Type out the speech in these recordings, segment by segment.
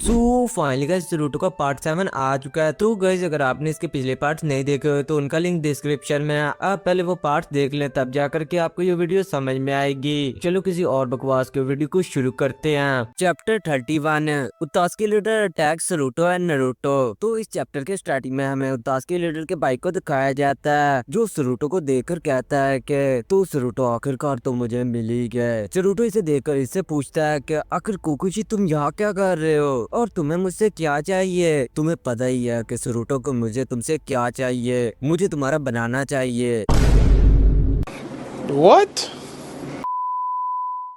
So finally guys Naruto का part 7 आ चुका है। तो गाइस अगर आपने इसके पिछले पार्ट्स नहीं देखे हो तो उनका लिंक डिस्क्रिप्शन में है। आप पहले वो पार्ट्स देख लें, तब जाकर के आपको ये वीडियो समझ में आएगी। चलो किसी और बकवास के वीडियो को शुरू करते हैं। चैप्टर 31 उतासकी leader attacks Naruto and Naruto. तो इस चैप्टर के स्टार्टिंग में हमें उतासकी लीडर के बाइक को दिखाया जाता है, जो नारुतो को देखकर कहता है कि तो नारुतो आखिरकार तो मुझे मिल ही गए। नारुतो इसे देखकर इससे पूछता है कि आखिर कोकुशी तुम यहाँ क्या कर रहे हो और तुम्हें मुझसे क्या चाहिए। तुम्हें पता ही है कि नारुतो को मुझे तुमसे क्या चाहिए, मुझे तुम्हारा बनाना चाहिए। What?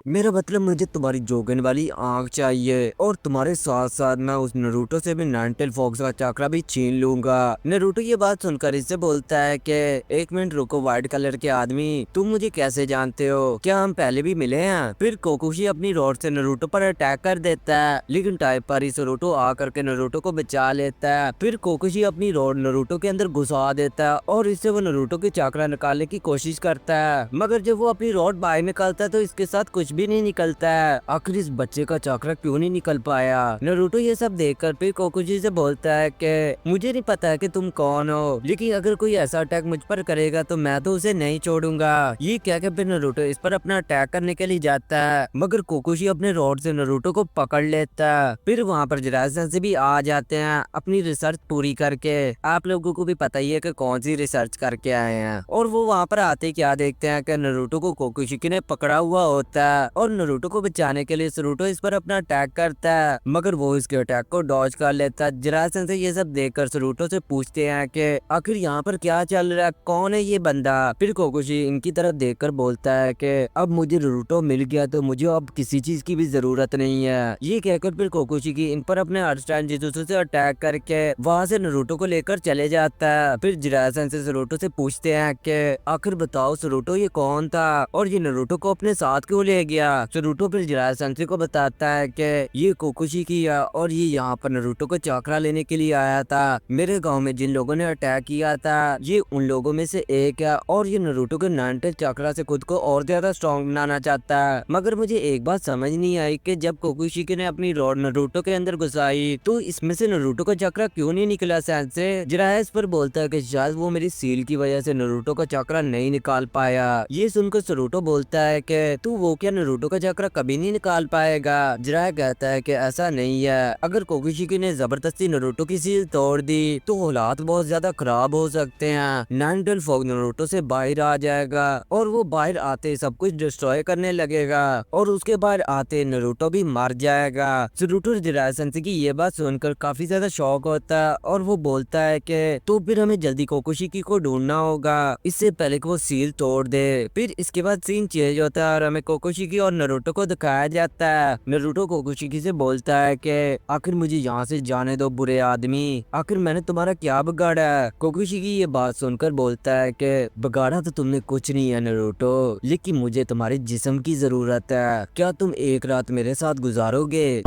मेरा मतलब मुझे तुम्हारी जोगन वाली आंख चाहिए और तुम्हारे साथ साथ मैं उस नारुतो से भी नाइन टेल फॉक्स का चक्रा भी छीन लूंगा। नारुतो ये बात सुनकर इससे बोलता है कि एक मिनट रुको व्हाइट कलर के आदमी, तुम मुझे कैसे जानते हो? क्या हम पहले भी मिले हैं? फिर कोकुशी अपनी रॉड से नारुतो पर अटैक कर देता है, लेकिन टाइम पर ही नारुतो आकर के नारुतो को बचा लेता है। फिर कोकुशी अपनी रॉड नारुतो के अंदर घुसा देता है और इससे वो नारुतो की चक्रा निकालने की कोशिश करता है, मगर जब वो अपनी रॉड बाहर निकालता है तो इसके साथ कुछ भी नहीं निकलता है। आखिर इस बच्चे का चक्रा क्यों नहीं निकल पाया? नारुतो ये सब देखकर फिर कोकुशी से बोलता है कि मुझे नहीं पता है कि तुम कौन हो, लेकिन अगर कोई ऐसा अटैक मुझ पर करेगा तो मैं तो उसे नहीं छोड़ूंगा। ये कहकर फिर नारुतो इस पर अपना अटैक करने के लिए जाता है, मगर कोकुशी अपने रॉड से नारुतो को पकड़ लेता है। फिर वहाँ पर जिराया से भी आ जाते हैं अपनी रिसर्च पूरी करके। आप लोगों को भी पता ही है कि कौन सी रिसर्च करके आए हैं। और वो वहाँ पर आते क्या देखते हैं कि नारुतो को कोकुशी ने पकड़ा हुआ होता है और नारुतो को बचाने के लिए नारुतो इस पर अपना अटैक करता है, मगर वो इसके अटैक को डॉज कर लेता है। जिराया से ये सब देखकर नारुतो से पूछते हैं कि आखिर यहाँ पर क्या चल रहा है, कौन है ये बंदा? फिर कोकुशी इनकी तरफ देखकर बोलता है कि अब मुझे नारुतो मिल गया तो मुझे अब किसी चीज की भी जरूरत नहीं है। ये कहकर फिर कोकुशी की इन पर अपने अर्स्टान जिजुत्सु से अटैक करके वहाँ से नारुतो को लेकर चले जाता है। फिर जिराया से नारुतो से पूछते हैं कि आखिर बताओ नारुतो ये कौन था और ये नारुतो को अपने साथ क्यों ले गया? नारुतो फिर जिराया सेंसेई को बताता है कि ये कोकुशी किया और ये यहाँ पर नारुतो को चक्रा लेने के लिए आया था। मेरे गांव में जिन लोगों ने अटैक किया था ये उन लोगों में से एक है और ये नारुतो के नाइन टेल चक्रा से खुद को और ज्यादा स्ट्रॉन्ग बनाना चाहता है। मगर मुझे एक बात समझ नहीं आई कि जब कोकुशी ने अपनी रॉड नारुतो के अंदर घुसाई तो इसमें से नारुतो का चक्रा क्यों नहीं निकला? सेंसेई जिराया इस पर बोलता है कि शायद वो मेरी सील की वजह से नारुतो का चक्रा नहीं निकाल पाया। ये सुनकर नारुतो बोलता है कि तू वो क्या नारुतो का चक्रा कभी नहीं निकाल पाएगा? जिराया कहता है कि ऐसा नहीं है, अगर कोकुशी ने जबरदस्ती नारुतो की सील तोड़ दी तो हालात बहुत ज्यादा खराब हो सकते हैं। नाइन टेल फॉक्स नारुतो से बाहर आ जाएगा और वो बाहर आते सब कुछ डिस्ट्रॉय करने लगेगा और उसके बाहर आते नारुतो भी मर जाएगा। नारुतो जिराया सेंसेई की ये बात सुनकर काफी ज्यादा शॉक होता है और वो बोलता है कि तो फिर हमें जल्दी कोकुशी को ढूंढना होगा, इससे पहले कि वो सील तोड़ दे। फिर इसके बाद सीन चेंज होता है और हमें कोकुशी और नारुतो को दिखाया जाता है। नारुतो कोकुशी से बोलता है कि आखिर मुझे यहाँ से जाने दो बुरे आदमी, आखिर मैंने तुम्हारा क्या बिगाड़ा है? कोकुशी ये बात सुनकर बोलता है कि बिगाड़ा तो तुमने कुछ नहीं है नारुतो, लेकिन मुझे तुम्हारे जिस्म की जरूरत है। क्या तुम एक रात मेरे साथ गुजारोगे?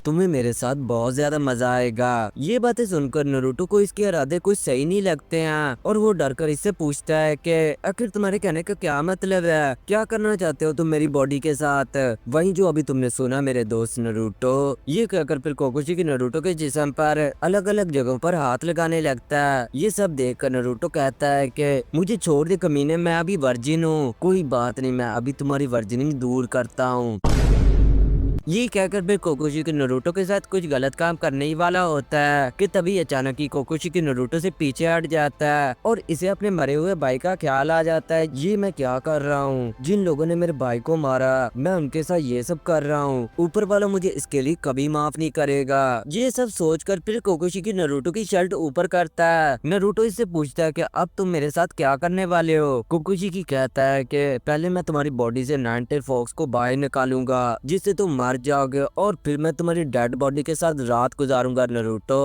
तुम्हें मेरे साथ बहुत ज्यादा मजा आएगा। ये बातें सुनकर नारुतो को इसके इरादे कुछ सही नहीं लगते हैं और वो डर कर इससे पूछता है कि आखिर तुम्हारे कहने का क्या मतलब है? क्या करना चाहते हो तुम मेरी बॉडी के साथ? वही जो अभी तुमने सुना मेरे दोस्त नारुतो। ये कहकर फिर कोकुशी नारुतो के जिस्म पर अलग अलग जगहों पर हाथ लगाने लगता है। ये सब देखकर नारुतो कहता है कि मुझे छोड़ दे कमीने, मैं अभी वर्जिन हूँ। कोई बात नहीं, मैं अभी तुम्हारी वर्जिनिंग दूर करता हूँ। ये कहकर फिर कोकुशी नारुतो के साथ कुछ गलत काम करने ही वाला होता है कि तभी अचानक ही कोकुशी नारुतो से पीछे हट जाता है और इसे अपने मरे हुए भाई का ख्याल आ जाता है। ये मैं क्या कर रहा हूँ? जिन लोगों ने मेरे भाई को मारा मैं उनके साथ ये सब कर रहा हूँ। ऊपर वाला मुझे इसके लिए कभी माफ नहीं करेगा। ये सब सोचकर फिर कोकुशी नारुतो की शर्ट ऊपर करता है। नारुतो इससे पूछता है कि अब तुम मेरे साथ क्या करने वाले हो? कोकुशी कहता है कि पहले मैं तुम्हारी बॉडी से नाइन टेल फॉक्स को बाहर निकालूंगा जिससे तुम मर जाओगे और फिर मैं तुम्हारी डेड बॉडी के साथ रात गुजारूंगा नारुतो।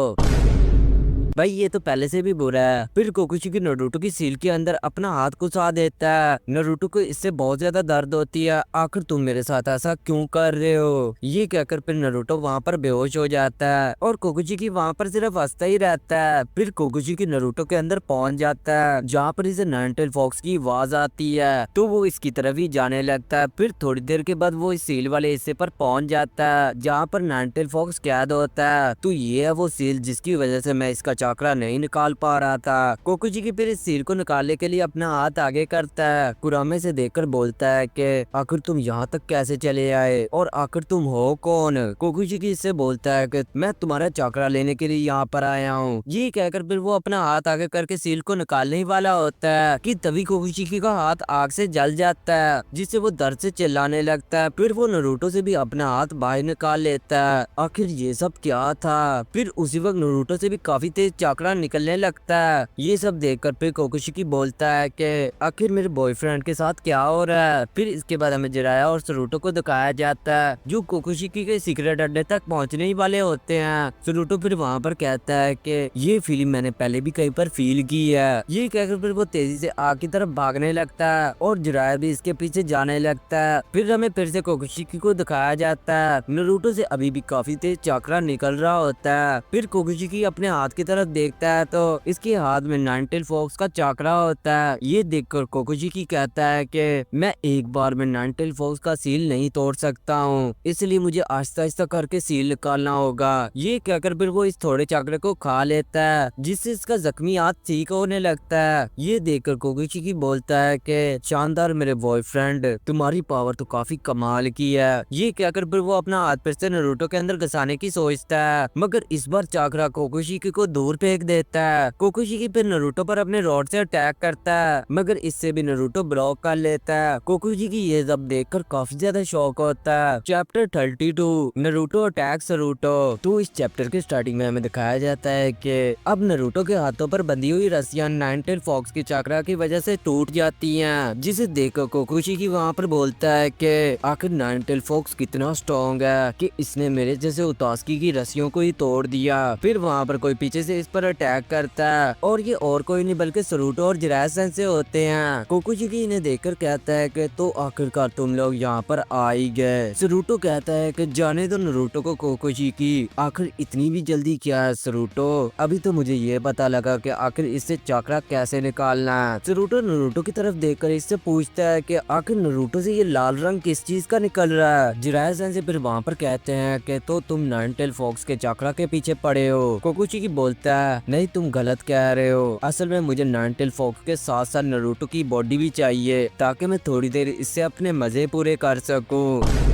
भाई ये तो पहले से भी बुरा है। फिर कोकुशी नरूटो की सील के अंदर अपना हाथ घुसा देता है। नरूटो को इससे बहुत ज्यादा दर्द होती है। आखिर तुम मेरे साथ ऐसा क्यों कर रहे हो, ये कहकर फिर नरूटो वहाँ पर बेहोश हो जाता है और कोकुशी वहाँ पर सिर्फ हंसता ही रहता है। फिर कोकुशी नरूटो के अंदर पहुंच जाता है जहाँ पर इसे नाइनटेल फॉक्स की आवाज आती है, तो वो इसकी तरफ ही जाने लगता है। फिर थोड़ी देर के बाद वो इस सील वाले हिस्से पर पहुंच जाता है जहाँ पर नाइनटेल फॉक्स कैद होता है। तो ये है वो सील जिसकी वजह से मैं इसका चाकरा नहीं निकाल पा रहा था। कोकुशी फिर इस सील को निकालने के लिए अपना हाथ आगे करता है। कुरामे से देखकर बोलता है कि आखिर तुम यहाँ तक कैसे चले आए और आखिर तुम हो कौन। कोकुशी इससे बोलता है कि मैं तुम्हारा चाकरा लेने के लिए यहाँ पर आया हूँ। ये कहकर फिर वो अपना हाथ आगे करके सील को निकालने ही वाला होता है कि तभी कोकुशी का हाथ आग से जल जाता है, जिससे वो दर्द से चिल्लाने लगता है। फिर वो नरूटो से भी अपना हाथ बाहर निकाल लेता है। आखिर ये सब क्या था। फिर उसी वक्त नरूटो से भी काफी तेज चाकरा निकलने लगता है। ये सब देखकर फिर कोकुशी बोलता है कि आखिर मेरे बॉयफ्रेंड के साथ क्या हो रहा है। फिर इसके बाद हमें जिराया और सरूटो को दिखाया जाता है जो कोकुशी के सीक्रेट अड्डे तक पहुंचने ही वाले होते हैं। सरूटो फिर वहाँ पर कहता है कि ये फीलिंग मैंने पहले भी कहीं पर फील की है। ये कहकर फिर वो तेजी से आग की तरफ भागने लगता है और जिराया भी इसके पीछे जाने लगता है। फिर हमें फिर से कोकुशी को दिखाया जाता है। नरूटो से अभी भी काफी तेज चाकरा निकल रहा होता है। फिर कोकुशी अपने हाथ की तरफ देखता है तो इसके हाथ में नाइनटेल फॉक्स का चाकरा होता है। ये देखकर कोकुशी कहता है कि मैं एक बार में नाइनटेल फॉक्स का सील नहीं तोड़ सकता हूँ, इसलिए मुझे आहिस्ता आहिस्ता करके सील निकालना होगा। ये कहकर फिर वो इस थोड़े चाकरे को खा लेता है जिससे इसका जख्मी हाथ ठीक होने लगता है। ये देखकर कोकुशी बोलता है कि शानदार मेरे बॉयफ्रेंड, तुम्हारी पावर तो काफी कमाल की है। ये कहकर फिर वो अपना हाथ फिर से नरूटो के अंदर घुसाने की सोचता है, मगर इस बार चाकरा कोकुशी को दूर फेंक देता है। कोकुशी फिर नरूटो पर अपने रॉड से अटैक करता है, मगर इससे भी नरूटो ब्लॉक कर लेता है। कोकुशी ये सब देखकर काफी ज्यादा शॉक होता है। चैप्टर 32 नरूटो अटैक सरूटो। तो इस चैप्टर के स्टार्टिंग में हमें दिखाया जाता है कि अब नरूटो के हाथों पर बंधी हुई रस्सियां नाइनटेल फॉक्स की चाकरा की वजह से टूट जाती हैं, जिसे देखकर कोकुशी वहाँ पर बोलता है कि आखिर नाइनटेल फॉक्स कितना स्ट्रॉन्ग है कि इसने मेरे जैसे उतासकी की रस्सियों को ही तोड़ दिया। फिर वहाँ पर कोई पीछे से इस पर अटैक करता है और ये और कोई नहीं बल्कि सरूटो और जिराया सेंसेई होते हैं। कोकुशी इन्हें देखकर कहता है कि तो आखिरकार तुम लोग यहाँ पर आ ही गए। सरूटो कहता है कि जाने दो नरूटो को कोकुशी, आखिर इतनी भी जल्दी क्या है सरूटो, अभी तो मुझे ये पता लगा कि आखिर इससे चाकरा कैसे निकालना है। सरूटो नरूटो की तरफ देखकर इससे पूछता है कि आखिर नरूटो से ये लाल रंग किस चीज का निकल रहा है। जिराया सेंसेई फिर वहाँ पर कहते हैं कि तो तुम नाइनटेल फॉक्स के चाकरा के पीछे पड़े हो। कोकुशी बोलता है नहीं तुम गलत कह रहे हो, असल में मुझे नाइनटेल फॉक्स के साथ साथ नरूटो की बॉडी भी चाहिए ताकि मैं थोड़ी देर इससे अपने मजे पूरे कर सकूं।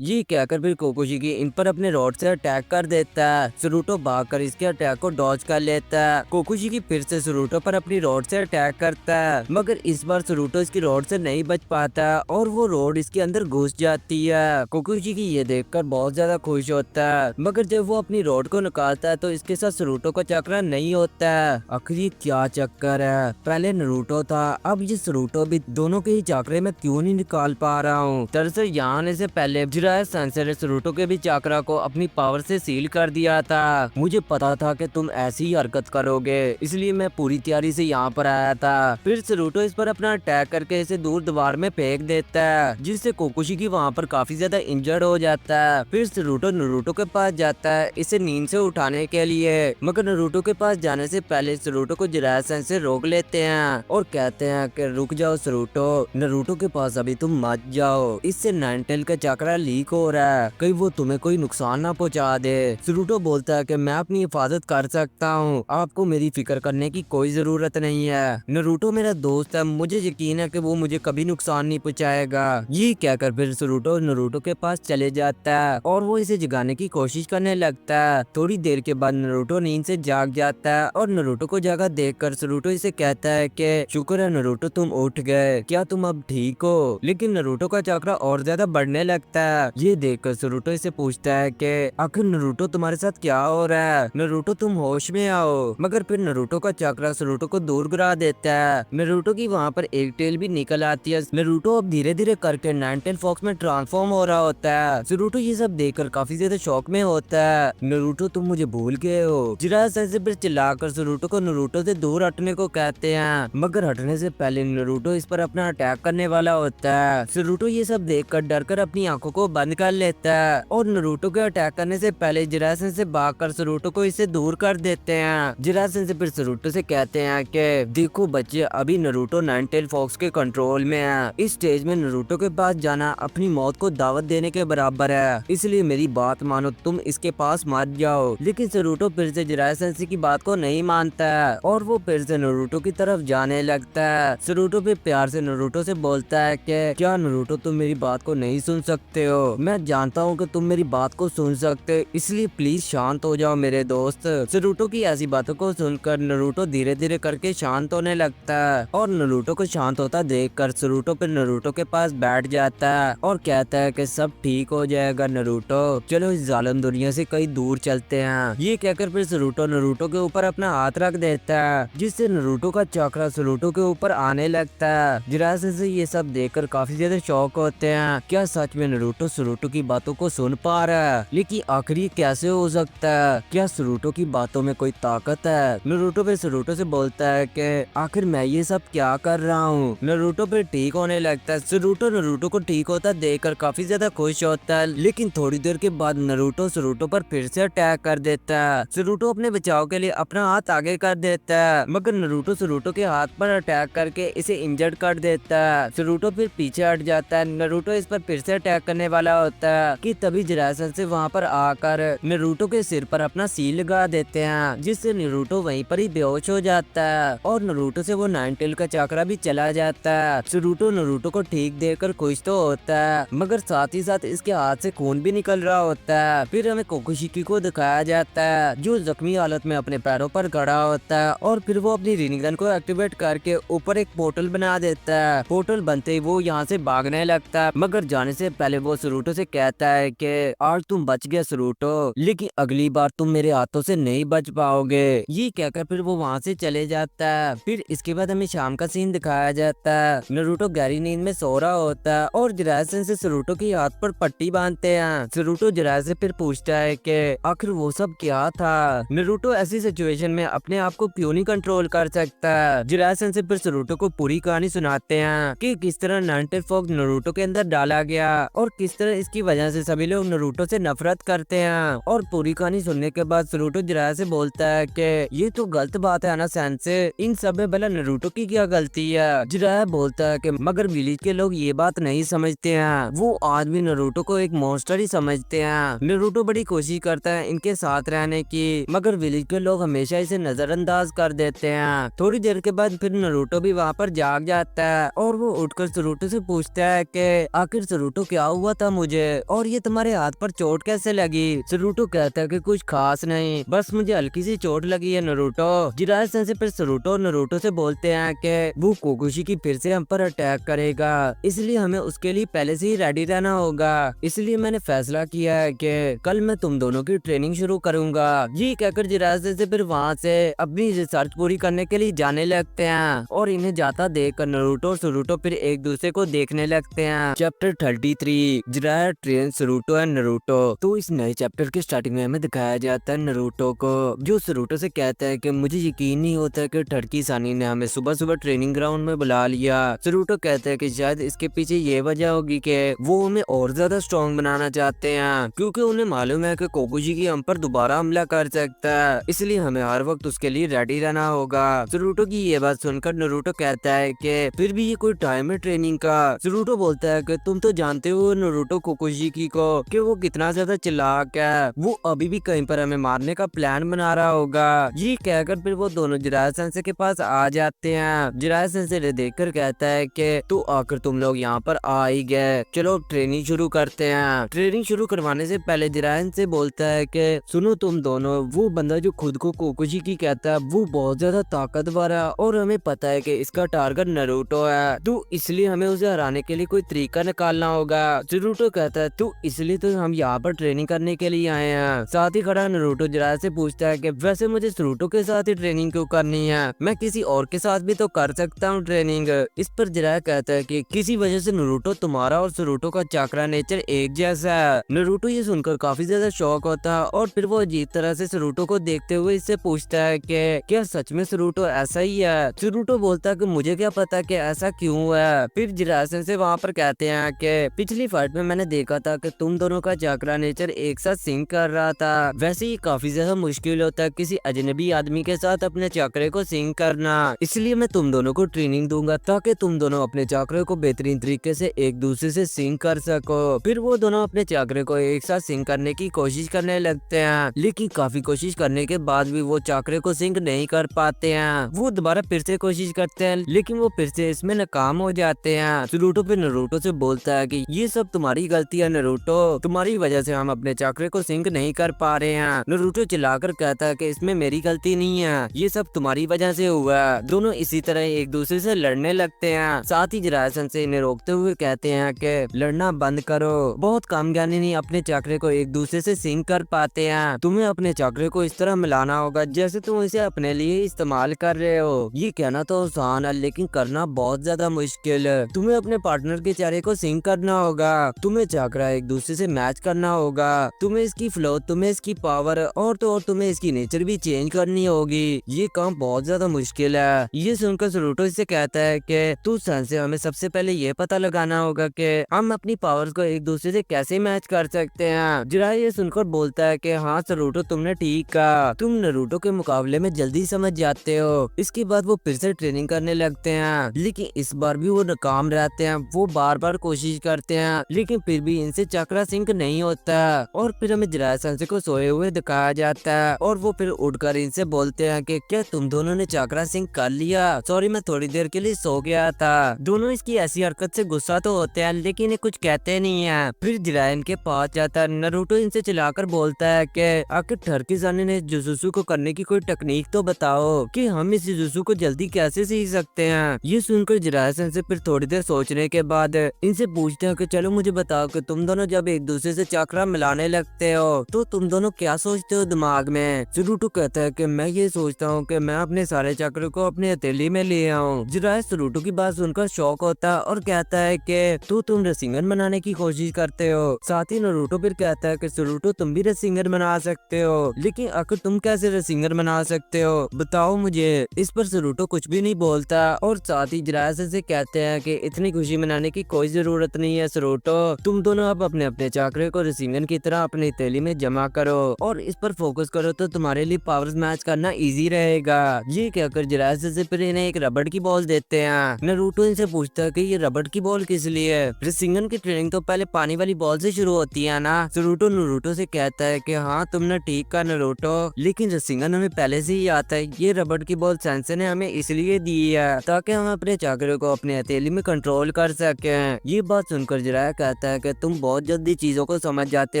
ये कहकर फिर कोकुशी इन पर अपने रॉड से अटैक कर देता है। सरूटो भागकर इसके अटैक को डॉज कर लेता है। कोकुशी फिर से सरूटो पर अपनी रॉड से अटैक करता है, मगर इस बार सरूटो इसकी रॉड से नहीं बच पाता और वो रॉड इसके अंदर घुस जाती है। कोकुशी ये देखकर बहुत ज्यादा खुश होता है, मगर जब वो अपनी रॉड को निकालता है तो इसके साथ सरूटो का चक्रा नहीं होता है। आखिर ये क्या चक्कर है, पहले नरूटो था अब ये सरूटो भी, दोनों के ही चक्रे में क्यों नहीं निकाल पा रहा हूँ। दरअसल यहाँ आने से पहले सेंसेई ने सरूटो के भी चाकरा को अपनी पावर से सील कर दिया था। मुझे पता था कि तुम ऐसी ही हरकत करोगे, इसलिए मैं पूरी तैयारी से यहाँ पर आया था। फिर सरूटो इस पर अपना अटैक करके इसे दूर दीवार में फेंक देता है, जिससे कोकुशी वहाँ पर काफी ज्यादा इंजर्ड हो जाता है। फिर सरूटो नरूटो के पास जाता है इसे नींद से उठाने के लिए, मगर नरूटो के पास जाने से पहले सरूटो को जिराया सेंसेई रोक लेते हैं और कहते हैं कि रुक जाओ सरूटो, नरूटो के पास अभी तुम मत जाओ, इससे नाइनटेल का चाकरा लीक हो रहा है, कहीं वो तुम्हें कोई नुकसान ना पहुंचा दे। सरूटो बोलता है कि मैं अपनी हिफाजत कर सकता हूँ, आपको मेरी फिक्र करने की कोई जरूरत नहीं है, नरूटो मेरा दोस्त है, मुझे यकीन है कि वो मुझे कभी नुकसान नहीं पहुंचाएगा। ये कहकर फिर सरूटो नरूटो के पास चले जाता है और वो इसे जगाने की कोशिश करने लगता है। थोड़ी देर के बाद नरूटो नींद से जाग जाता है और नरूटो को जागा देखकर सरूटो इसे कहता है कि शुक्र है नरूटो तुम उठ गए, क्या तुम अब ठीक हो। लेकिन नरूटो का चक्रा और ज्यादा बढ़ने लगता है ये देखकर नारुतो इसे पूछता है कि आखिर नारुतो तुम्हारे साथ क्या हो रहा है, नारुतो तुम होश में आओ। मगर फिर नारुतो का चक्रा नारुतो को दूर गिरा देता है। नारुतो की वहाँ पर एक टेल भी निकल आती है। नारुतो अब धीरे धीरे करके नाइनटेल फॉक्स में ट्रांसफॉर्म हो रहा होता है। नारुतो ये सब देखकर काफी ज्यादा शौक में होता है। नारुतो तुम मुझे भूल गए हो। जिराया सेंसेई फिर चिल्लाकर नारुतो को नारुतो से दूर हटने को कहते हैं, मगर हटने से पहले नारुतो इस पर अपना अटैक करने वाला होता है। नारुतो ये सब देखकर डरकर अपनी आंखों को बंद कर लेता है और नारुतो के अटैक करने से पहले जिराया सेंसेई भागकर नारुतो को इससे दूर कर देते हैं। जिराया सेंसेई फिर नारुतो से कहते हैं कि देखो बच्चे, अभी नारुतो नाइनटेल फॉक्स के कंट्रोल में है। इस स्टेज में नारुतो के पास जाना अपनी मौत को दावत देने के बराबर है, इसलिए मेरी बात मानो, तुम इसके पास मत जाओ। लेकिन नारुतो फिर से जिराया सेंसेई की बात को नहीं मानता है और वो फिर से नारुतो की तरफ जाने लगता है। नारुतो फिर प्यार से नारुतो से बोलता है कि क्या नारुतो तुम मेरी बात को नहीं सुन सकते हो? मैं जानता हूँ कि तुम मेरी बात को सुन सकते, इसलिए प्लीज शांत हो जाओ मेरे दोस्त। नारुतो की ऐसी बातों को सुनकर नारुतो धीरे धीरे करके शांत होने लगता है और नारुतो को शांत होता देखकर नारुतो फिर नारुतो के पास बैठ जाता है और कहता है कि सब ठीक हो जाएगा नारुतो, चलो इस जालिम दुनिया से कहीं दूर चलते हैं। ये कहकर फिर नारुतो के ऊपर अपना हाथ रख देता है, जिससे नारुतो का चक्रा नारुतो के ऊपर आने लगता है। जिराया सेंसेई ये सब देखकर काफी ज्यादा शौक होते हैं। क्या सच में नारुतो की बातों को सुन पा रहा है? लेकिन आखिर ये कैसे हो सकता है? क्या नारुतो की बातों में कोई ताकत है? नारुतो फिर नारुतो से बोलता है कि आखिर मैं ये सब क्या कर रहा हूँ। नारुतो फिर ठीक होने लगता है। नारुतो को ठीक होता देखकर काफी ज्यादा खुश होता है, लेकिन थोड़ी देर के बाद नारुतो पर फिर से अटैक कर देता है। नारुतो अपने बचाव के लिए अपना हाथ आगे कर देता है, मगर नारुतो के हाथ पर अटैक करके इसे इंजर्ड कर देता है। नारुतो फिर पीछे हट जाता है। नारुतो इस पर फिर से अटैक करने वाला होता है कि तभी जिराया सेंसेई वहाँ पर आकर नारुतो के सिर पर अपना सील लगा देते हैं, जिससे नारुतो वहीं पर ही बेहोश हो जाता है और नारुतो से वो नाइनटेल का चक्रा भी चला जाता है। नारुतो को ठीक देखकर खुश तो होता है, मगर साथ ही साथ इसके हाथ से खून भी निकल रहा होता है। फिर हमें कोकुशिकी को दिखाया जाता है, जो जख्मी हालत में अपने पैरों पर खड़ा होता है और फिर वो अपनी रिनिगन को एक्टिवेट करके ऊपर एक पोर्टल बना देता है। पोर्टल बनते ही वो यहाँ से भागने लगता है, मगर जाने से पहले वो नारुतो से कहता है कि आज तुम बच गए नारुतो, लेकिन अगली बार तुम मेरे हाथों से नहीं बच पाओगे। ये कहकर फिर वो वहाँ से चले जाता है। फिर इसके बाद हमें शाम का सीन दिखाया जाता है। नारुतो गहरी नींद में सो रहा होता है और जिराया सेंसेई नारुतो के हाथ पर पट्टी बांधते हैं। नारुतो जिराया से फिर पूछता है कि आखिर वो सब क्या था? नारुतो ऐसी सिचुएशन में अपने आप को क्यों नहीं कंट्रोल कर सकता? जिराया सेंसेई फिर नारुतो को पूरी कहानी सुनाते हैं कि किस तरह नाइनटेल फॉक्स नारुतो के अंदर डाला गया और किस तरह इसकी वजह से सभी लोग नारुतो से नफरत करते हैं। और पूरी कहानी सुनने के बाद नारुतो जिराया से बोलता है कि ये तो गलत बात है ना सेंसेई, इन सब में भला नारुतो की क्या गलती है? जिराया बोलता है कि मगर विलेज के लोग ये बात नहीं समझते हैं, वो आज भी नारुतो को एक मॉन्स्टर ही समझते हैं। नारुतो बड़ी कोशिश करता है इनके साथ रहने की, मगर विलेज के लोग हमेशा इसे नजरअंदाज कर देते हैं। थोड़ी देर के बाद फिर नारुतो भी वहाँ पर जाग जाता है और वो उठकर नारुतो से पूछता है कि आखिर नारुतो क्या हुआ था मुझे, और ये तुम्हारे हाथ पर चोट कैसे लगी? नारुतो कहता है कि कुछ खास नहीं, बस मुझे हल्की सी चोट लगी है नारुतो। जिराया सेंसेई फिर नारुतो से बोलते हैं कि वो कोकुशिकी फिर से हम पर अटैक करेगा, इसलिए हमें उसके लिए पहले से ही रेडी रहना होगा। इसलिए मैंने फैसला किया है कि कल मैं तुम दोनों की ट्रेनिंग शुरू करूंगा। ये कहकर जिराया सेंसेई फिर वहाँ से अपनी रिसर्च पूरी करने के लिए जाने लगते हैं और इन्हें जाता देखकर नारुतो और नारुतो फिर एक दूसरे को देखने लगते हैं। Chapter 33 Jiraiya train Naruto and Naruto. तो इस नए चैप्टर के स्टार्टिंग में हमें दिखाया जाता है नारुतो को, जो नारुतो से कहता है कि मुझे यकीन नहीं होता कि टर्की सानी ने हमें सुबह सुबह ट्रेनिंग ग्राउंड में बुला लिया। नारुतो कहता है कि शायद इसके पीछे ये वजह होगी कि वो हमें और ज्यादा स्ट्रॉन्ग बनाना चाहते हैं, क्योंकि उन्हें मालूम है कि कोकुशिकी हम पर दोबारा हमला कर सकता है, इसलिए हमें हर वक्त उसके लिए रेडी रहना होगा। नारुतो की ये बात सुनकर नारुतो कहता है कि फिर भी ये कोई टाइम है ट्रेनिंग का। नारुतो बोलता है कि तुम तो जानते हो नारुतो कोकुशिकी को कि वो कितना ज्यादा चालाक है, वो अभी भी कहीं पर हमें मारने का प्लान बना रहा होगा। ये कहकर फिर वो दोनों जिराया सेंसेई के पास आ जाते हैं। जिराया सेंसेई ने देखकर कहता है कि तो आकर तुम लोग यहाँ पर आ ही गए, चलो ट्रेनिंग शुरू करते हैं। ट्रेनिंग शुरू करवाने से पहले जिराया से बोलता है कि सुनो तुम दोनों, वो बंदा जो खुद को कोकुशिकी कहता है वो बहुत ज्यादा ताकतवर है और हमें पता है कि इसका टारगेट नारुतो है, तो इसलिए हमें उसे हराने के लिए कोई तरीका निकालना होगा। नारुतो नरूटो कहता है तू इसलिए तो हम यहाँ पर ट्रेनिंग करने के लिए आए हैं। साथ ही खड़ा नरूटो जिराया से पूछता है कि वैसे मुझे सरूटो के साथ ही ट्रेनिंग क्यों करनी है, मैं किसी और के साथ भी तो कर सकता हूँ ट्रेनिंग। इस पर जिराया कहता है कि किसी वजह से नरूटो तुम्हारा और सरूटो का चाक्रा नेचर एक जैसा है। नरूटो ये सुनकर काफी ज्यादा शॉक होता है और फिर वो अजीब तरह से सरूटो को देखते हुए इससे पूछता है कि क्या सच में सरूटो ऐसा ही है। सरूटो बोलता है कि मुझे क्या पता कि ऐसा क्यों है। फिर जिरासन से वहाँ पर कहते हैं कि पिछली फाइट में मैंने देखा था कि तुम दोनों का चाक्रा नेचर एक साथ सिंक कर रहा था। वैसे ही काफी ज्यादा मुश्किल होता है किसी अजनबी आदमी के साथ अपने चाक्रे को सिंक करना, इसलिए मैं तुम दोनों को ट्रेनिंग दूंगा ताकि तुम दोनों अपने चाक्रे को बेहतरीन तरीके से एक दूसरे से सिंक कर सको। फिर वो दोनों अपने चाक्रे को एक साथ सिंक करने की कोशिश करने लगते हैं, लेकिन काफी कोशिश करने के बाद भी वो चाक्रे को सिंक नहीं कर पाते हैं। वो दोबारा फिर से कोशिश करते हैं लेकिन वो फिर से इसमें नाकाम हो जाते हैं। सरूटो फिर नरूटो से बोलता है कि ये सब तुम्हारी गलती है नरूटो, तुम्हारी वजह से हम अपने चाक्रे को सिंक नहीं कर पा रहे हैं। नरूटो चिल्लाकर कहता है कि इसमें मेरी गलती नहीं है, ये सब तुम्हारी वजह से हुआ। दोनों इसी तरह एक दूसरे से लड़ने लगते हैं। साथ ही जिरासन से इन्हें रोकते हुए कहते हैं कि लड़ना बंद करो, बहुत कम ज्ञानी नहीं अपने चाक्रे को एक दूसरे से सिंक कर पाते हैं। तुम्हें अपने चाक्रे को इस तरह मिलाना होगा जैसे तुम इसे अपने लिए इस्तेमाल कर रहे हो। ये कहना तो आसान है लेकिन करना बहुत ज्यादा मुश्किल है। तुम्हें अपने पार्टनर के चेहरे को सिंक करना होगा, तुम्हें चाक्रा एक दूसरे से मैच करना होगा, तुम्हें इसकी फ्लो, तुम्हें इसकी पावर और तो और तुम्हें इसकी नेचर भी चेंज करनी होगी। ये काम बहुत ज्यादा मुश्किल है। ये सुनकर सरूटो इससे कहता है कि तू से हमें सबसे पहले ये पता लगाना होगा कि हम अपनी पावर्स को एक दूसरे से कैसे मैच कर सकते हैं। जिराया ये सुनकर बोलता है कि हाँ सरूटो तुमने ठीक कहा, तुम नरूटो के मुकाबले में जल्दी समझ जाते हो। इसके बाद वो फिर से ट्रेनिंग करने लगते हैं लेकिन इस बार भी वो नाकाम रहते हैं। वो बार बार कोशिश करते हैं लेकिन फिर भी इनसे चक्रा सिंक नहीं होता और फिर हमें जिराया सन्से को सोए हुए दिखाया जाता है और वो फिर उठकर इनसे बोलते हैं कि क्या तुम दोनों ने चक्रा सिंक कर लिया, सॉरी मैं थोड़ी देर के लिए सो गया था। दोनों इसकी ऐसी हरकत से गुस्सा तो होते हैं लेकिन इन्हें कुछ कहते नहीं है। फिर जिराया इनके पास जाता है। नरूटो इनसे चिल्लाकर बोलता है कि आखिर टर्किज़ाने ने जुजुत्सु को करने की कोई टेक्निक तो बताओ कि हम इस जुजुत्सु को जल्दी कैसे सीख सकते हैं। ये सुनकर जिराया सन्से फिर थोड़ी देर सोचने के बाद इनसे पूछते हैं कि चलो मुझे बताओ कि तुम दोनों जब एक दूसरे से चक्रा मिलाने लगते हो तो तुम दोनों क्या सोचते हो दिमाग में। सरूटो कहता है कि मैं ये सोचता हूँ कि मैं अपने सारे चक्र को अपने हथेली में ले आऊं। जिराया सरूटो की बात सुनकर शौक होता है और कहता है कि तुम रसिंगन बनाने की कोशिश करते हो। साथ ही नरूटो फिर कहता है कि सरूटो तुम भी रसिंगन बना सकते हो, लेकिन आखिर तुम कैसे रसिंगन बना सकते हो बताओ मुझे। इस पर सरूटो कुछ भी नहीं बोलता और साथ ही जिराया से कहते हैं कि इतनी खुशी मनाने की कोई जरूरत नहीं है सरूटो, तुम दोनों अब अपने अपने चाकरे को रसिंगन की तरह अपनी थैली में जमा करो और इस पर फोकस करो तो तुम्हारे लिए पावर्स मैच करना इजी रहेगा। ये कहकर जिराया से फिर इन्हें एक रबड़ की बॉल देते हैं। नरूटो इनसे पूछता है कि ये रबड़ की बॉल किस लिए है। रसिंगन की ट्रेनिंग तो पहले पानी वाली बॉल से शुरू होती है ना। सरूटो नरूटो से कहता है कि हाँ तुमने ठीक कहा नरूटो, लेकिन रसिंगन हमें पहले से ही आता है। ये रबड़ की बॉल सेंसे ने हमें इसलिए दी है ताकि हम अपने चाकरे को अपने हथेली में कंट्रोल कर सके। ये बात सुनकर जिराया कहता है कि तुम बहुत जल्दी चीजों को समझ जाते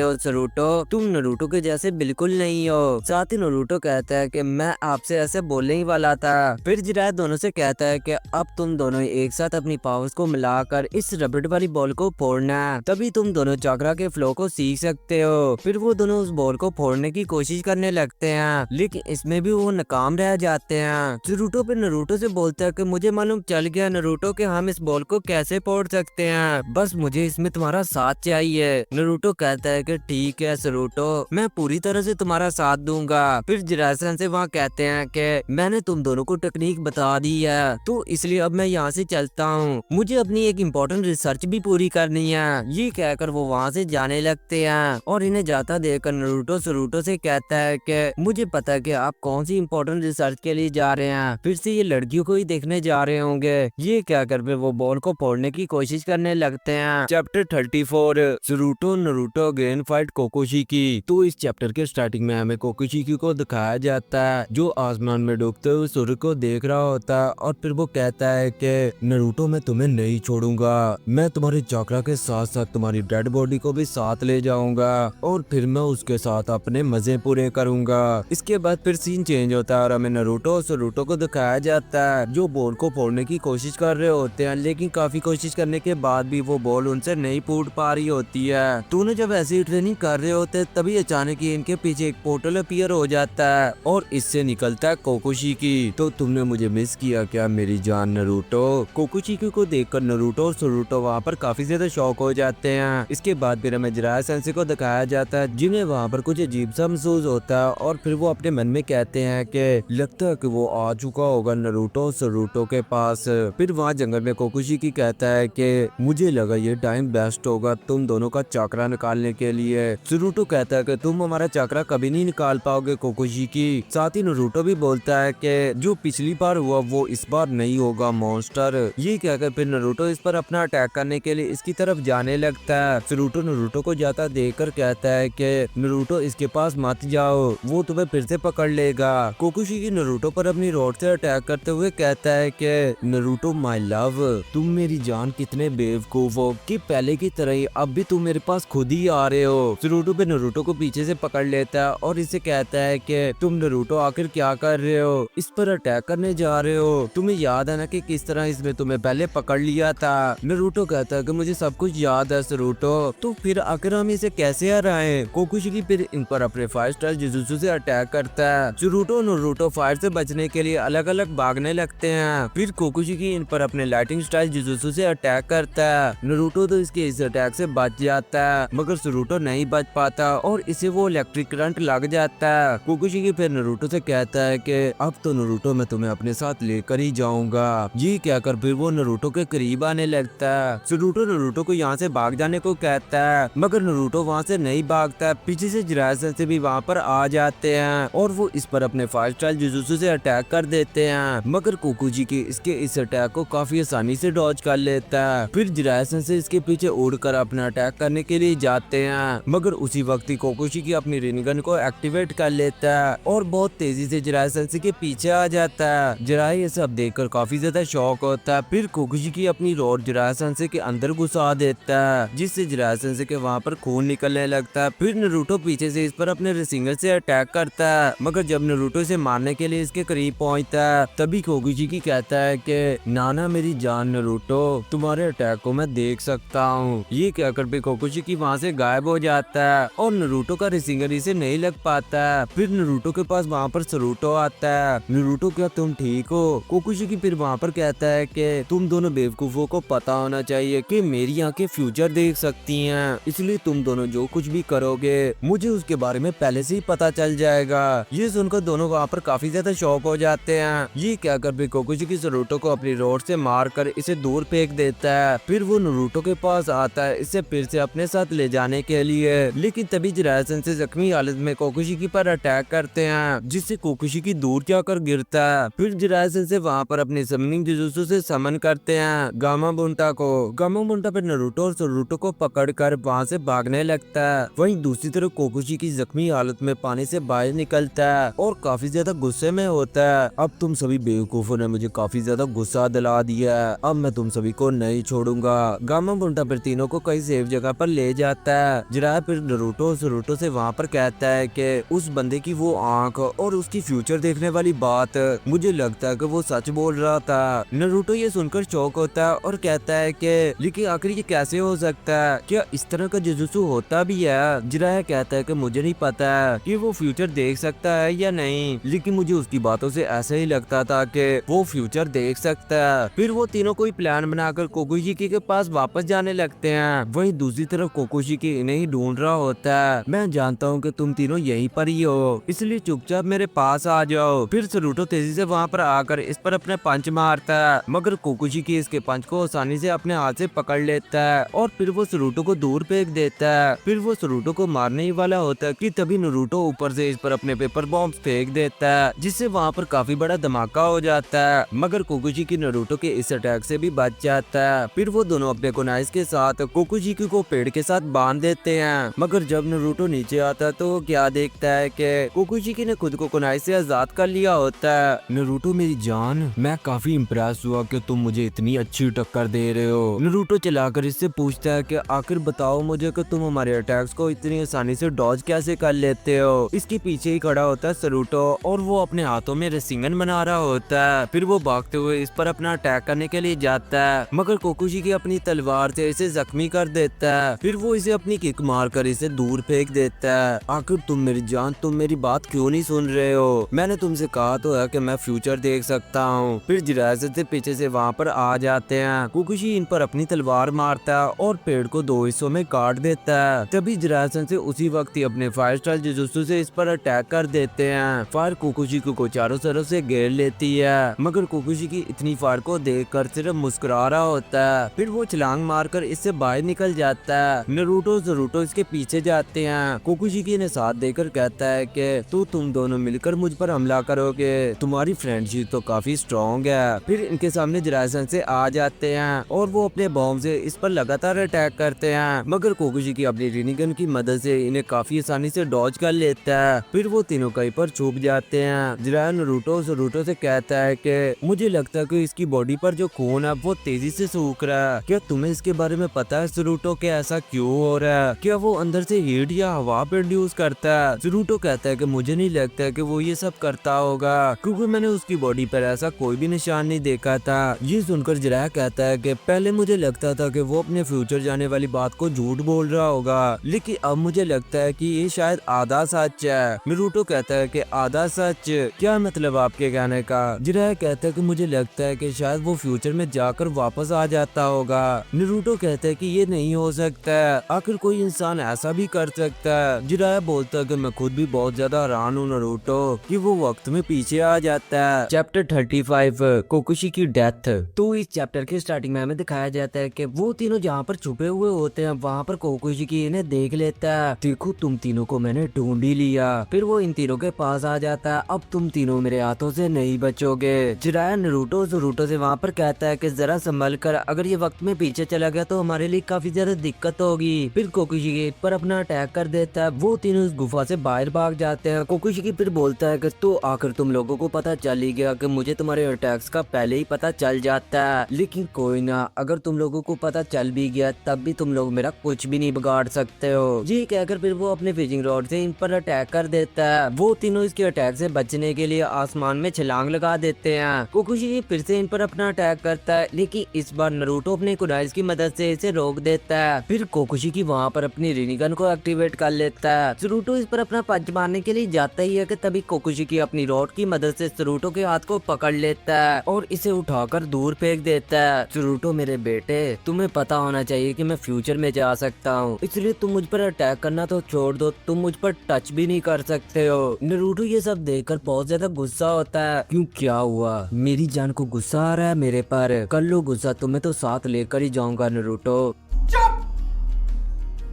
हो सरूटो, तुम नरूटो के जैसे बिल्कुल नहीं हो। साथ ही नरूटो कहता है कि मैं आपसे ऐसे बोलने ही वाला था। फिर जिराया दोनों से कहता है कि अब तुम दोनों एक साथ अपनी पावर्स को मिलाकर इस रबड़ वाली बॉल को फोड़ना, तभी तुम दोनों चक्रा के फ्लो को सीख सकते हो। फिर वो दोनों उस बॉल को फोड़ने की कोशिश करने लगते हैं लेकिन इसमें भी वो नाकाम रह जाते हैं। सरूटो फिर नरूटो से बोलता है कि मुझे मालूम चल गया नरूटो कि हम इस बॉल को कैसे फोड़ सकते हैं, बस मुझे इसमें तुम्हारा साथ चाहिए। नरूटो कहता है कि ठीक है सरूटो, मैं पूरी तरह से तुम्हारा साथ दूंगा। फिर जिरासन से वहाँ कहते हैं कि मैंने तुम दोनों को टेक्निक बता दी है तो इसलिए अब मैं यहाँ से चलता हूँ, मुझे अपनी एक इम्पोर्टेंट रिसर्च भी पूरी करनी है। ये कहकर वो वहाँ से जाने लगते हैं और इन्हें जाता देखकर नरूटो सरूटो से कहता है कि मुझे पता है कि आप कौन सी इम्पोर्टेंट रिसर्च के लिए जा रहे हैं, फिर से ये लड़कियों को ही देखने जा रहे होंगे। ये कहकर फिर वो बॉल को फोड़ने की कोशिश करने लगते हैं। चैप्टर 34 सरूटो नरूटो अगेन फाइट कोकोशिकी। तो इस चैप्टर के स्टार्टिंग में हमें कोकोशिकी को दिखाया जाता है जो आसमान में डूबते हुए सूर्य को देख रहा होता है और फिर वो कहता है कि नरूटो मैं तुम्हें नहीं छोड़ूंगा, मैं तुम्हारे चक्रा के साथ साथ तुम्हारी डेड बॉडी को भी साथ ले जाऊंगा और फिर मैं उसके साथ अपने मजे पूरे करूंगा। इसके बाद फिर सीन चेंज होता है और हमें नरूटो और सरूटो को दिखाया जाता है जो बॉल को फोड़ने की कोशिश कर रहे होते हैं लेकिन काफी कोशिश करने के बाद भी वो बॉल उनसे नहीं नहीं फूट पा रही होती है। दोनों जब ऐसी ट्रेनिंग कर रहे होते तभी अचानक ही इनके पीछे एक पोर्टल अपीयर हो जाता है और इससे निकलता है कोकुशिकी। तो तुमने मुझे मिस किया क्या मेरी जान नरूटो? कोकुशिकी को देखकर नरूटो और सरूटो वहाँ पर काफी ज्यादा शॉक हो जाते हैं। इसके बाद फिर हमें जिराया सेंसे को दिखाया जाता है जिन्हें वहाँ पर कुछ अजीब सा महसूस होता है और फिर वो अपने मन में कहते हैं कि लगता है कि वो आ चुका होगा नरूटो और सरूटो के पास। फिर वहाँ जंगल में कोकुशिकी कहता है कि मुझे लगा ये टाइम बेस्ट होगा तुम दोनों का चाकरा निकालने के लिए। सरूटो कहता है कि तुम हमारा चाकरा कभी नहीं निकाल पाओगे कोकुशिकी। साथ ही नरूटो भी बोलता है कि जो पिछली बार हुआ वो इस बार नहीं होगा मॉन्स्टर। ये कहकर फिर नरूटो इस पर अपना अटैक करने के लिए इसकी तरफ जाने लगता है। सरूटो नरूटो को जाता देखकर कहता है कि नरूटो इसके पास मत जाओ, वो तुम्हें फिर से पकड़ लेगा। कोकुशिकी नरूटो पर अपनी रोड से अटैक करते हुए कहता है कि नरूटो माय लव, तुम मेरी जान कितने बेवकूफ हो कि पहले की तरह ही अब भी तुम मेरे पास खुद ही आ रहे हो। सरूटो पे नरूटो को पीछे से पकड़ लेता है और इसे कहता है कि तुम नरूटो आखिर क्या कर रहे हो, इस पर अटैक करने जा रहे हो? तुम्हें याद है ना कि किस तरह इसमें तुम्हें पहले पकड़ लिया था? नरूटो कहता है कि मुझे सब कुछ याद है सरूटो, तो फिर आखिर हम इसे कैसे हराएं? कोकुशिकी फिर इन पर अपने फायर स्टाइल जुजुत्सु से अटैक करता है। सरूटो और नरूटो फायर से बचने के लिए अलग अलग भागने लगते हैं। फिर कोकुशिकी इन पर अपने लाइटिंग स्टाइल जुजुत्सु से अटैक करता है। नरूटो तो इसके इस अटैक से बच जाता है मगर सरूटो नहीं बच पाता और इसे वो इलेक्ट्रिक करंट लग जाता है। कोकुशिकी फिर नरूटो से कहता है कि अब तो नरूटो मैं तुम्हें अपने साथ लेकर ही जाऊंगा। ये कहकर फिर वो नरूटो के करीब आने लगता है। सरूटो नरूटो को यहाँ से भाग जाने को कहता है मगर नरूटो वहाँ से नहीं भागता। पीछे से जिराया सेंसे भी वहाँ पर आ जाते हैं और वो इस पर अपने फायर स्टाइल जुजुत्सु से अटैक कर देते हैं मगर कोकुशिकी इसके इस अटैक को काफी आसानी से डॉज कर लेता है। फिर जिराया सेंसे इसके पीछे उड़कर अपना अटैक करने के लिए जाते हैं मगर उसी वक्त ही कोकुशिकी अपनी रिनगन को एक्टिवेट कर लेता है और बहुत तेजी से जिराया सेंसे के पीछे आ जाता है। जिराया ये सब देखकर काफी ज्यादा शॉक होता है। फिर कोकुशिकी अपनी रॉड जिराया सेंसे के अंदर घुसा देता है जिससे जिराया सेंसे के वहाँ पर खून निकलने लगता है। फिर नरूटो पीछे से इस पर अपने रेसिंगर से अटैक करता है मगर जब नरूटो इसे मारने के लिए इसके करीब पहुंचता है तभी कोकुशिकी कहता है कि नाना मेरी जान नरूटो, तुम्हारे अटैक को मैं देख सकता हूँ। ये कहकर भी कोकुशिकी वहाँ से गायब हो जाता है और नरूटो का रेसिंगर इसे नहीं लग पाता है। फिर नरूटो के पास वहाँ पर सरूटो आता है। नरूटो क्या तुम ठीक हो? कोकुशिकी फिर वहाँ पर कहता है कि तुम दोनों बेवकूफों को पता होना चाहिए कि मेरी आंखें फ्यूचर देख सकती हैं, इसलिए तुम दोनों जो कुछ भी करोगे मुझे उसके बारे में पहले से ही पता चल जाएगा। ये सुनकर दोनों वहाँ पर काफी ज्यादा शॉक हो जाते हैं। ये कहकर भी कोकुशिकी सरूटो को अपनी रोड से मारकर इसे दूर फेंक देता है। फिर वो नरूटो के पास आता है इसे फिर से अपने साथ ले जाने के लिए, लेकिन तभी जिराया सेंसे जख्मी हालत में कोकुशिकी पर अटैक करते हैं जिससे कोकुशिकी दूर जाकर गिरता है। फिर जिराया सेंसे वहाँ पर अपनी समनिंग जुजुत्सु से समन करते हैं गामा बुंटा को। गामा बुंटा पर नरूटो और सरूटो को पकड़कर वहाँ से भागने लगता है। वहीं दूसरी तरफ कोकुशिकी जख्मी हालत में पानी से बाहर निकलता है और काफी ज्यादा गुस्से में होता है। अब तुम सभी बेवकूफों ने मुझे काफी ज्यादा गुस्सा दिला दिया है, अब मैं तुम सभी को नहीं छोड़ूंगा। गामा बुंटा फिर तीनों को कई सेफ जगह पर ले जाता है। जिराया फिर नरूटो और सरूटो से वहाँ पर कहता है कि उस बंदे की वो आंख और उसकी फ्यूचर देखने वाली बात, मुझे लगता है कि वो सच बोल रहा था। नरूटो ये सुनकर शॉक होता है और कहता है कि लेकिन आखिर ये कैसे हो सकता है, क्या इस तरह का जुजुत्सु होता भी है? जिराया कहता है कि मुझे नहीं पता कि वो फ्यूचर देख सकता है या नहीं, लेकिन मुझे उसकी बातों से ऐसा ही लगता था कि वो फ्यूचर देख सकता है। फिर वो तीनों कोई प्लान बनाकर कोकुशिकी के पास वापस जाने लगते हैं। वहीं दूसरी तरफ कोकुशिकी इन्हें ही ढूंढ रहा होता है। मैं जानता हूँ कि तुम तीनों यहीं पर ही हो, इसलिए चुपचाप मेरे पास आ जाओ। फिर सरूटो तेजी से वहाँ पर आकर इस पर अपने पंच मारता है मगर कोकुशिकी इसके पंच को आसानी से अपने हाथ से पकड़ लेता है और फिर वो सरूटो को दूर फेंक देता है। फिर वो सरूटो को मारने ही वाला होता है कि तभी नरूटो ऊपर से इस पर अपने पेपर बॉम्ब फेंक देता है जिससे वहाँ पर काफी बड़ा धमाका हो जाता है मगर कोकुशिकी नरूटो के इस अटैक से भी बच जाता है। फिर वो दोनों अपने कुनाइस के साथ कोकुशिकी को पेड़ के साथ बांध देते हैं मगर जब नरूटो नीचे आता है तो वो क्या देखता है कि कोकुशिकी ने खुद को कुनाइस से आजाद कर लिया होता है। नरूटो मेरी जान, मैं काफी इम्प्रेस हुआ कि तुम मुझे इतनी अच्छी टक्कर दे रहे हो। नरूटो चलाकर इससे पूछता है कि आखिर बताओ मुझे कि तुम हमारे अटैक्स को इतनी आसानी से डॉज कैसे कर लेते हो। इसके पीछे ही खड़ा होता है सरूटो और वो अपने हाथों में रेसिंगन बना रहा होता है। फिर वो भागते हुए इस पर अपना अटैक करने के लिए जाता है मगर कोकुशिकी अपनी तलवार से इसे इसे जख्मी कर देता है। फिर वो इसे अपनी किक मारकर इसे दूर फेंक देता है। आखिर तुम मेरी जान, तुम मेरी बात क्यों नहीं सुन रहे हो? मैंने तुमसे कहा तो है कि मैं फ्यूचर देख सकता हूँ। फिर जिरासन से पीछे से वहाँ पर आ जाते हैं। कुकुशी इन पर अपनी तलवार मारता है और पेड़ को 2 हिस्सों में काट देता है। तभी जिरासन से उसी वक्त ही अपने फायर स्टाइल जुजुत्सु से इस पर अटैक कर देते हैं। फायर कुकुशी को चारों तरफ से घेर लेती है, मगर कुकुशी की इतनी फायर को देखकर सिर्फ मुस्कुरा रहा होता है। फिर वो छलांग मारकर इससे बाहर निकल जाता है। नारुतो ज़रूटो इसके पीछे जाते हैं। कुकुशी ने साथ देकर कहता है कि तुम दोनों मिलकर मुझ पर हमला करोगे, तुम्हारी फ्रेंडशिप तो काफी स्ट्रॉन्ग है। फिर इनके सामने जिरासन से आ जाते हैं और वो अपने बॉम्ब से इस पर लगातार अटैक करते हैं, मगर कुकुशी अपनी रिनिगन की मदद से इन्हें काफी आसानी से डॉज कर लेता है। फिर वो तीनों कहीं पर छुप जाते हैं। जिराया नारुतो से कहता है कि मुझे लगता है कि इसकी बॉडी पर जो खून है वो तेजी से सूख रहा है। क्या तुम्हें इसके बारे में पता है ज़रूटो कि ऐसा क्यों हो रहा है? क्या वो अंदर से हीट या हवा प्रोड्यूस करता है? ज़रूटो कहता है कि मुझे नहीं लगता कि वो ये सब करता होगा, क्योंकि मैंने उसकी बॉडी पर ऐसा कोई भी निशान नहीं देखा था। ये सुनकर जिराया कहता है कि पहले मुझे लगता था कि वो अपने फ्यूचर जाने वाली बात को झूठ बोल रहा होगा, लेकिन अब मुझे लगता है कि ये शायद आधा सच है। नारुतो कहता है कि आधा सच क्या मतलब आपके कहने का? जिराया कहता है कि मुझे लगता है कि शायद वो फ्यूचर में जाकर वापस आ जाता होगा। नारुतो कहता है कि ये नहीं हो सकता, आखिर कोई इंसान ऐसा भी कर सकता है। जिराया बोलता है कि मैं खुद भी बहुत ज्यादा हैरान हूँ नारुतो कि वो वक्त में पीछे आ जाता है। चैप्टर 35 कुकुशी की डेथ। तो इस चैप्टर के स्टार्टिंग में हमें दिखाया जाता है कि वो तीनों जहाँ पर छुपे हुए होते हैं वहाँ पर कुकुशी इन्हें देख लेता है। देखो तुम तीनों को मैंने ढूंढ ही लिया। फिर वो इन तीनों के पास आ जाता है। अब तुम तीनों मेरे हाथों से नहीं बचोगे। जिराया नारुतो से वहाँ पर कहता है कि जरा संभल कर, अगर ये वक्त में पीछे चला गया तो हमारे लिए काफी ज्यादा दिक्कत होगी। फिर कुकुशी पर अपना अटैक कर देता है। वो तीनों उस गुफा से बाहर भाग जाते हैं। कुकुशी फिर बोलता है कि तो आखिर तुम लोगों को पता चल ही गया कि मुझे तुम्हारे अटैक्स का पहले ही पता चल जाता है, लेकिन कोई ना, अगर तुम लोगों को पता चल भी गया तब भी तुम लोग मेरा कुछ भी नहीं बिगाड़ सकते हो। जी कहकर फिर वो अपने फिशिंग रॉड से इन पर अटैक कर देता है। वो तीनों इसके अटैक से बचने के लिए आसमान में छलांग लगा देते हैं। कुकुशी फिर से इन पर अपना अटैक करता है, लेकिन इस बार नारुतो अपने कुनाइज की मदद से इसे रोक देता है। फिर कुकुशी वहाँ पर अपनी रिनिगन को एक्टिवेट कर लेता है। नारुतो इस पर अपना पंच मारने के लिए जाता ही है कि तभी कुकुशी अपनी रॉड की मदद से नारुतो के हाथ को पकड़ लेता है और इसे उठाकर दूर फेंक देता है। नारुतो मेरे बेटे, तुम्हें पता होना चाहिए कि मैं फ्यूचर में जा सकता हूँ, इसलिए तुम मुझ पर अटैक करना तो छोड़ दो, तुम मुझ पर टच भी नहीं कर सकते हो। नारुतो ये सब देखकर बहुत ज्यादा गुस्सा होता है। क्यों, क्या हुआ? मेरी जान को गुस्सा आ रहा है मेरे पर? कर लो गुस्सा, तुम्हें तो साथ लेकर ही जाऊंगा नारुतो। चुप,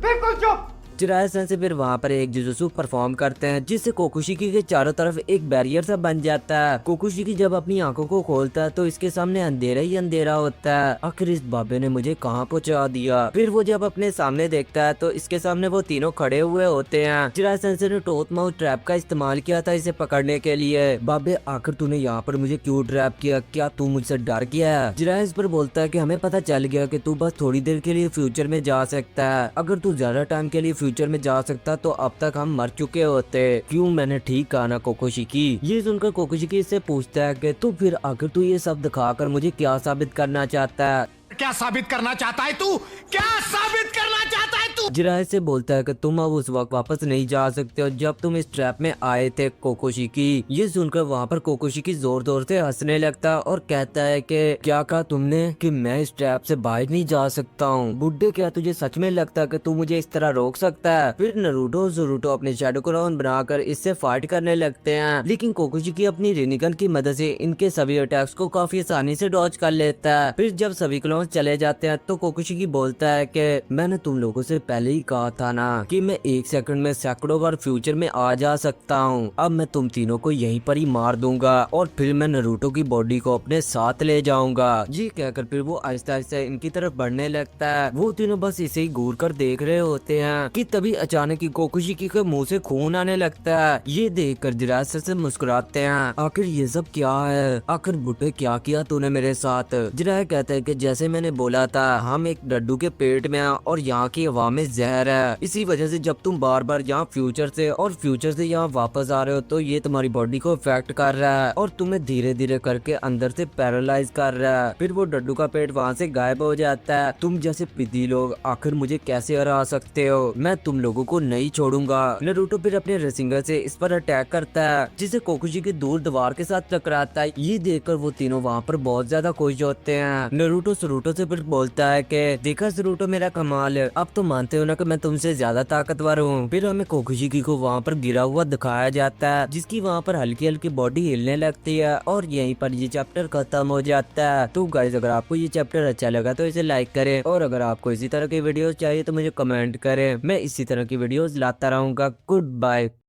बिल्कुल चुप। जिराया से फिर वहाँ पर एक जुजुत्सु परफॉर्म करते हैं, जिससे कुकुशी के चारों तरफ एक बैरियर सा बन जाता है। कुकुशी जब अपनी आंखों को खोलता है तो इसके सामने अंधेरा ही अंधेरा होता है। आखिर इस बाबे ने मुझे कहाँ पहुँचा दिया? फिर वो जब अपने सामने देखता है तो इसके सामने वो तीनों खड़े हुए होते हैं। जिराया ने टोथ माउथ ट्रैप का इस्तेमाल किया था इसे पकड़ने के लिए। बाबे आखिर तूने यहाँ पर मुझे क्यों ट्रैप किया? क्या तू मुझसे डर गया है? जिराया इस पर बोलता है कि हमें पता चल गया कि तू बस थोड़ी देर के लिए फ्यूचर में जा सकता है, अगर तू ज्यादा टाइम के लिए फ्यूचर में जा सकता तो अब तक हम मर चुके होते। क्यों, मैंने ठीक कहा ना कुकुशी? ये सुनकर कुकुशी इससे पूछता है कि तो फिर आखिर तू ये सब दिखाकर मुझे क्या साबित करना चाहता है? क्या साबित करना चाहता है तू? क्या साबित करना चाहता है तू? जिराया से बोलता है कि तुम अब उस वक्त वापस नहीं जा सकते हो जब तुम इस ट्रैप में आए थे कुकुशी। ये सुनकर वहाँ पर कुकुशी जोर जोर से हंसने लगता है और कहता है कि क्या कहा तुमने कि मैं इस ट्रैप से बाहर नहीं जा सकता हूँ? बुड्ढे, क्या तुझे सच में लगता है कि तू मुझे इस तरह रोक सकता है? फिर नारुतो ज़रूटो अपने शैडो क्राउन बनाकर इससे फाइट करने लगते हैं, लेकिन कुकुशी अपनी रिनिगन की मदद से इनके सभी अटैक्स को काफी आसानी से डॉज कर लेता है। फिर जब सभी क्लोन चले जाते हैं तो कुकुशी बोलता है कि मैंने तुम लोगों से पहले ही कहा था ना कि मैं 1 सेकंड में सैकड़ों बार फ्यूचर में आ जा सकता हूँ। अब मैं तुम तीनों को यहीं पर ही मार दूंगा और फिर मैं नारुतो की बॉडी को अपने साथ ले जाऊंगा। ये कहकर फिर वो आहिस्ता आहिस्ता इनकी तरफ बढ़ने लगता है। वो तीनों बस इसे ही घूर कर देख रहे होते हैं कि तभी अचानक ही कुकुशी के मुंह से खून आने लगता है। ये देख कर जिराया से मुस्कुराते हैं। आखिर ये सब क्या है? आखिर बुड्ढे क्या किया तूने मेरे साथ? जिराया कहता है कि जैसे मैंने बोला था, हम एक डड्डू के पेट में हैं और यहाँ की हवा में जहर है। इसी वजह से जब तुम बार बार यहाँ फ्यूचर से और फ्यूचर से यहाँ वापस आ रहे हो तो ये तुम्हारी बॉडी को इफेक्ट कर रहा है और तुम्हें धीरे धीरे करके अंदर से पैरालाइज कर रहा है। फिर वो डड्डू का पेट वहाँ से गायब हो जाता है। तुम जैसे पिदी लोग आखिर मुझे कैसे हरा सकते हो, मैं तुम लोगों को नहीं छोड़ूंगा। नारुतो फिर अपने रेसिंगर से इस पर अटैक करता है जिसे कोकुशी के दूर दीवार के साथ टकराता है। ये देखकर वो तीनों वहाँ पर बहुत ज्यादा खुश होते हैं। नारुतो सरूटो से फिर बोलता है कि देखा सरूटो मेरा कमाल है, अब तो मानते हो ना कि मैं तुमसे ज्यादा ताकतवर हूँ। फिर हमें कोकुशी को वहाँ पर गिरा हुआ दिखाया जाता है जिसकी वहाँ पर हल्की हल्की बॉडी हिलने लगती है और यहीं पर ये चैप्टर खत्म हो जाता है। तो गाइस अगर आपको ये चैप्टर अच्छा लगा तो इसे लाइक करें और अगर आपको इसी तरह की वीडियोस चाहिए तो मुझे कमेंट करें, मैं इसी तरह की वीडियोस लाता रहूंगा। Good bye.